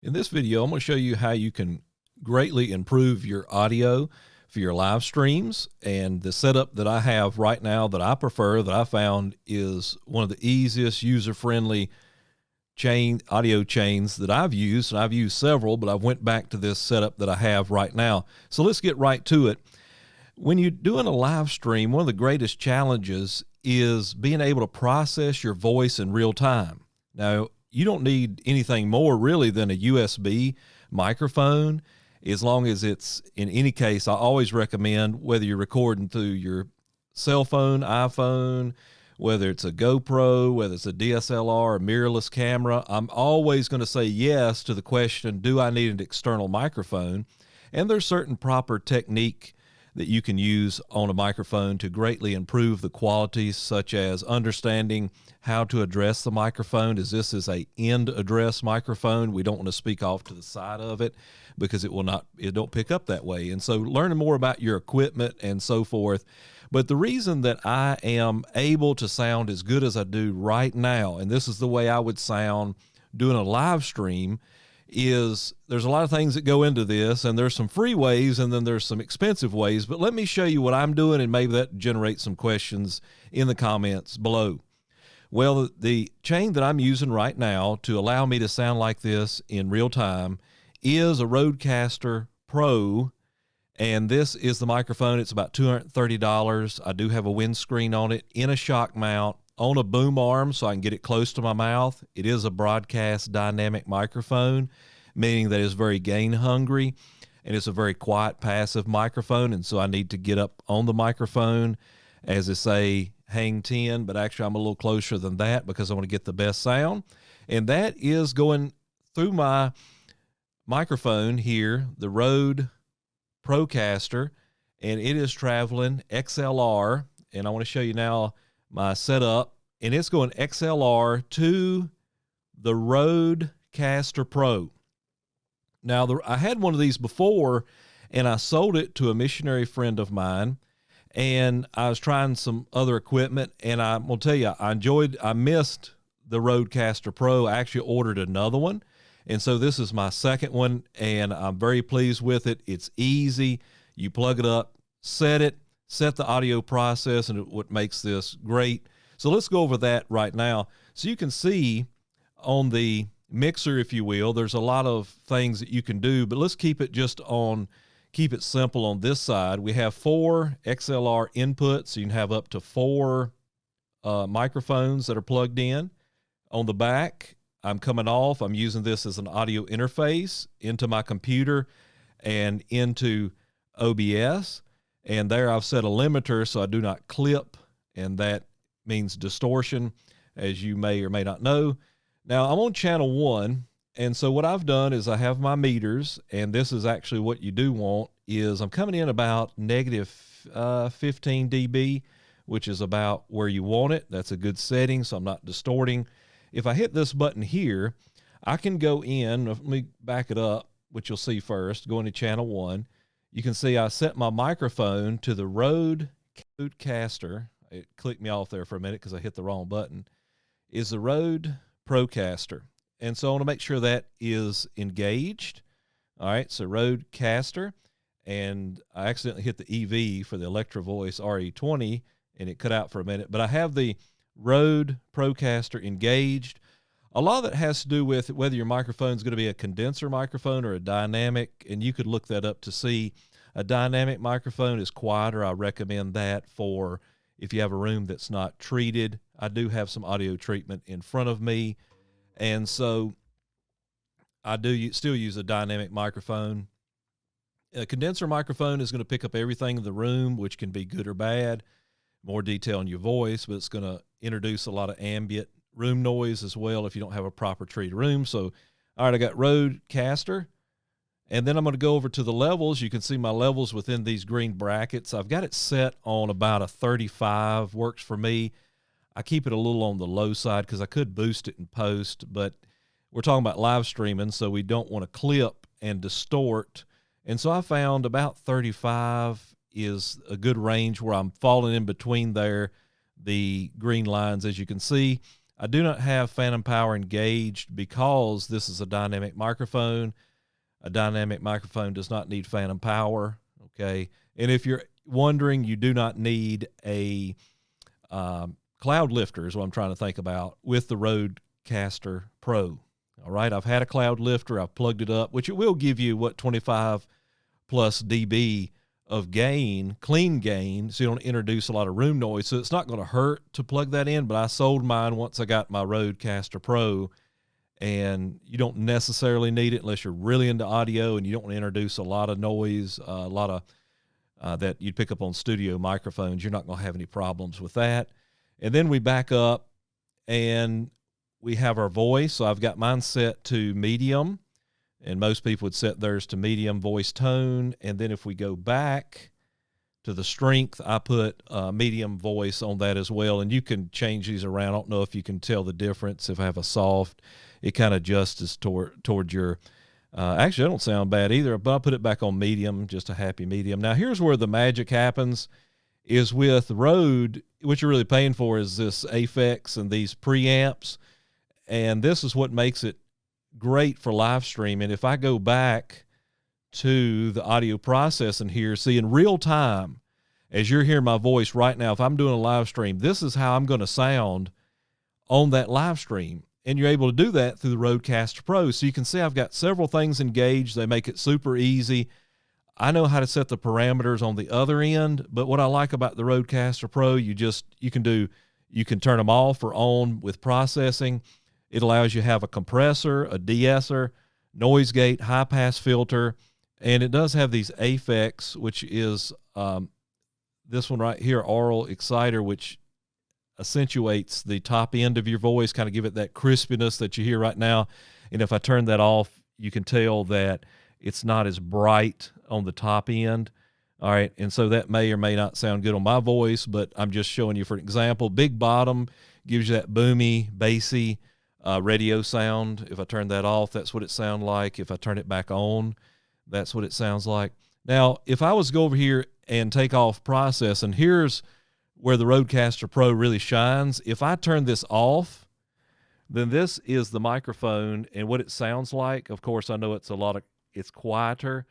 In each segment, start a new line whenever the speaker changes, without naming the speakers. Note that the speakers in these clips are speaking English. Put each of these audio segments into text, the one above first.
In this video, I'm going to show you how you can greatly improve your audio for your live streams. And the setup that I have right now that I prefer, that I found is one of the easiest user-friendly audio chains that I've used. And I've used several, but I've went back to this setup that I have right now. So let's get right to it. When you're doing a live stream, one of the greatest challenges is being able to process your voice in real time. Now, you don't need anything more really than a USB microphone, as long as it's, in any case, I always recommend, whether you're recording through your cell phone, iPhone, whether it's a GoPro, whether it's a DSLR, a mirrorless camera, I'm always going to say yes to the question, do I need an external microphone? And there's certain proper technique that you can use on a microphone to greatly improve the quality, such as understanding how to address the microphone. As this is a end address microphone, we don't want to speak off to the side of it because it don't pick up that way. And so learning more about your equipment and so forth. But the reason that I am able to sound as good as I do right now, and this is the way I would sound doing a live stream, is there's a lot of things that go into this, and there's some free ways and then there's some expensive ways, but let me show you what I'm doing, and maybe that generates some questions in the comments below. Well, the chain that I'm using right now to allow me to sound like this in real time is a RodeCaster Pro, and this is the microphone. It's about $230. I do have a windscreen on it in a shock mount on a boom arm so I can get it close to my mouth. It is a broadcast dynamic microphone, meaning that it's very gain hungry, and it's a very quiet, passive microphone, and so I need to get up on the microphone, as they say, hang 10, but actually I'm a little closer than that because I want to get the best sound. And that is going through my microphone here, the RodeCaster, and it is traveling XLR, and I want to show you now my setup, and it's going XLR to the RodeCaster Pro. Now, I had one of these before, and I sold it to a missionary friend of mine, and I was trying some other equipment, and I'm going to tell you, I missed the RodeCaster Pro. I actually ordered another one, and so this is my second one, and I'm very pleased with it. It's easy. You plug it up, set the audio process, and what makes this great. So let's go over that right now. So you can see on the mixer, if you will, there's a lot of things that you can do, but let's keep it simple on this side. We have 4 XLR inputs, so you can have up to 4 microphones that are plugged in. On the back, I'm coming off. I'm using this as an audio interface into my computer and into OBS. And there I've set a limiter so I do not clip, and that means distortion, as you may or may not know. Now, I'm on channel 1, and so what I've done is I have my meters, and this is actually what you do want, is I'm coming in about negative 15 dB, which is about where you want it. That's a good setting, so I'm not distorting. If I hit this button here, I can go in. Let me back it up, which you'll see first. Go into channel 1. You can see I set my microphone to the RodeCaster. It clicked me off there for a minute because I hit the wrong button. Is the RodeCaster. And so I want to make sure that is engaged. All right, so RodeCaster. And I accidentally hit the EV for the Electro Voice RE20, and it cut out for a minute. But I have the RodeCaster engaged. A lot of that has to do with whether your microphone is going to be a condenser microphone or a dynamic, and you could look that up to see. A dynamic microphone is quieter. I recommend that for if you have a room that's not treated. I do have some audio treatment in front of me, and so I do still use a dynamic microphone. A condenser microphone is going to pick up everything in the room, which can be good or bad, more detail in your voice, but it's going to introduce a lot of ambient room noise as well if you don't have a proper treated room. So, all right, I got RodeCaster, and then I'm going to go over to the levels. You can see my levels within these green brackets. I've got it set on about a 35, works for me. I keep it a little on the low side because I could boost it in post, but we're talking about live streaming, so we don't want to clip and distort. And so I found about 35 is a good range where I'm falling in between there, the green lines, as you can see. I do not have phantom power engaged because this is a dynamic microphone. A dynamic microphone does not need phantom power, okay? And if you're wondering, you do not need a cloud lifter is what I'm trying to think about with the RodeCaster Pro. All right, I've had a cloud lifter. I've plugged it up, which it will give you, 25 plus dB of gain, clean gain, so you don't introduce a lot of room noise. So it's not going to hurt to plug that in, but I sold mine once I got my RodeCaster Pro, and you don't necessarily need it unless you're really into audio and you don't want to introduce a lot of noise, a lot of that you'd pick up on studio microphones. You're not going to have any problems with that. And then we back up and we have our voice. So I've got mine set to medium, and most people would set theirs to medium voice tone. And then if we go back to the strength, I put medium voice on that as well. And you can change these around. I don't know if you can tell the difference. If I have a soft, it kind of adjusts toward your, actually, I don't sound bad either, but I put it back on medium, just a happy medium. Now, here's where the magic happens is with Rode, what you're really paying for is this Aphex and these preamps. And this is what makes it great for live streaming. If I go back to the audio processing here, see in real time, as you're hearing my voice right now, if I'm doing a live stream, this is how I'm going to sound on that live stream. And you're able to do that through the RodeCaster Pro. So you can see I've got several things engaged. They make it super easy. I know how to set the parameters on the other end, but what I like about the RodeCaster Pro, you can turn them off or on with processing. It allows you to have a compressor, a de-esser, noise gate, high pass filter, and it does have these Aphex, which is this one right here, aural exciter, which accentuates the top end of your voice, kind of give it that crispiness that you hear right now. And if I turn that off, you can tell that it's not as bright on the top end. All right, and so that may or may not sound good on my voice, but I'm just showing you for an example. Big bottom gives you that boomy, bassy radio sound. If I turn that off, that's what it sounds like. If I turn it back on, that's what it sounds like. Now, if I was to go over here and take off processing, here's where the RodeCaster Pro really shines. If I turn this off, then this is the microphone and what it sounds like. Of course, I know it's quieter,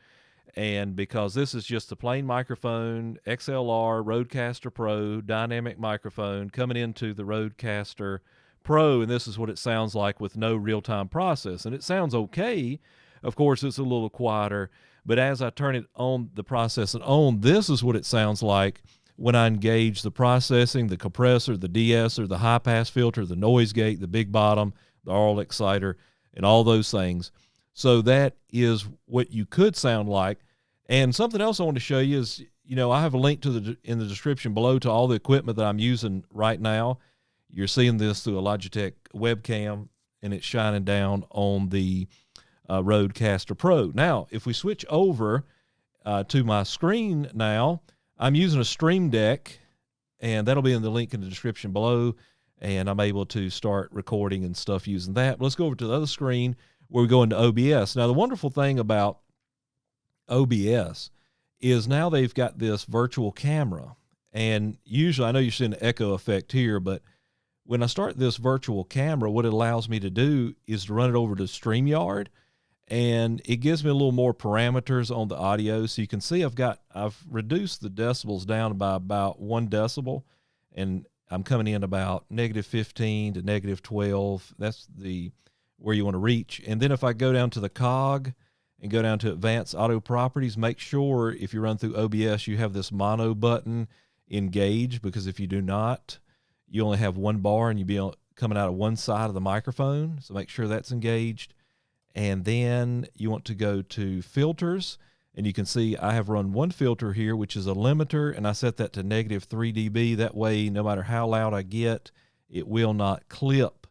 and because this is just a plain microphone, XLR, RodeCaster Pro, dynamic microphone coming into the RodeCaster Pro, and this is what it sounds like with no real-time process. And it sounds okay. Of course, it's a little quieter, but as I turn it on, the processing on, this is what it sounds like when I engage the processing, the compressor, the de-esser, the high-pass filter, the noise gate, the big bottom, the aural exciter, and all those things. So that is what you could sound like. And something else I want to show you is, I have a link to in the description below to all the equipment that I'm using right now. You're seeing this through a Logitech webcam, and it's shining down on the RodeCaster Pro. Now, if we switch over to my screen now, I'm using a Stream Deck, and that'll be in the link in the description below, and I'm able to start recording and stuff using that. But let's go over to the other screen where we go into OBS. Now, the wonderful thing about OBS is now they've got this virtual camera, and usually, I know you're seeing the echo effect here, but when I start this virtual camera, what it allows me to do is to run it over to StreamYard, and it gives me a little more parameters on the audio. So you can see I've reduced the decibels down by about 1 decibel, and I'm coming in about -15 to -12. That's where you want to reach. And then if I go down to the cog and go down to advanced audio properties, make sure if you run through OBS, you have this mono button engaged, because if you do not, you only have 1 bar and you'll be coming out of one side of the microphone. So make sure that's engaged. And then you want to go to filters, and you can see I have run 1 filter here, which is a limiter, and I set that to -3 dB. That way, no matter how loud I get, it will not clip.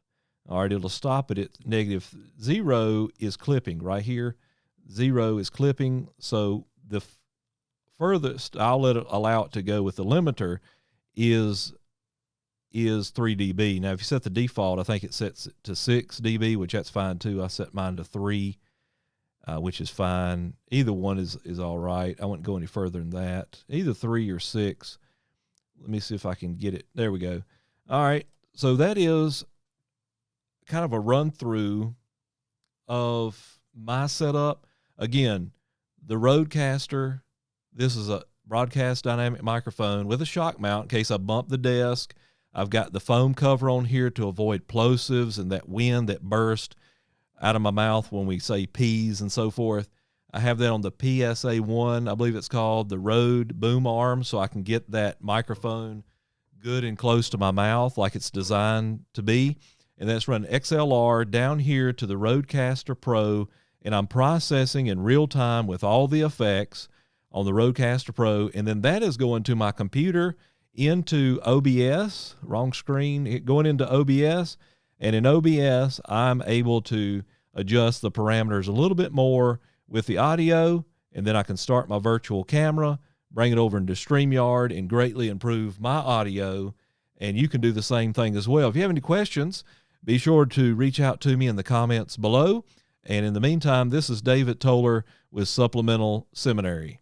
All right, it'll stop it at -0 is clipping right here. 0 is clipping. So the furthest I'll allow it to go with the limiter is 3 dB. Now, if you set the default, I think it sets it to 6 dB, which that's fine too. I set mine to 3, which is fine. Either one is all right. I wouldn't go any further than that. Either 3 or 6. Let me see if I can get it. There we go. All right. So that is kind of a run through of my setup. Again, the RodeCaster, this is a broadcast dynamic microphone with a shock mount in case I bump the desk. I've got the foam cover on here to avoid plosives and that wind that burst out of my mouth when we say P's and so forth. I have that on the PSA1, I believe it's called, the Rode boom arm, so I can get that microphone good and close to my mouth like it's designed to be. And that's running XLR down here to the RodeCaster Pro, and I'm processing in real time with all the effects on the RodeCaster Pro, and then that is going to my computer into OBS, wrong screen, going into OBS, and in OBS, I'm able to adjust the parameters a little bit more with the audio, and then I can start my virtual camera, bring it over into StreamYard, and greatly improve my audio, and you can do the same thing as well. If you have any questions, be sure to reach out to me in the comments below, and in the meantime, this is David Toller with Supplemental Seminary.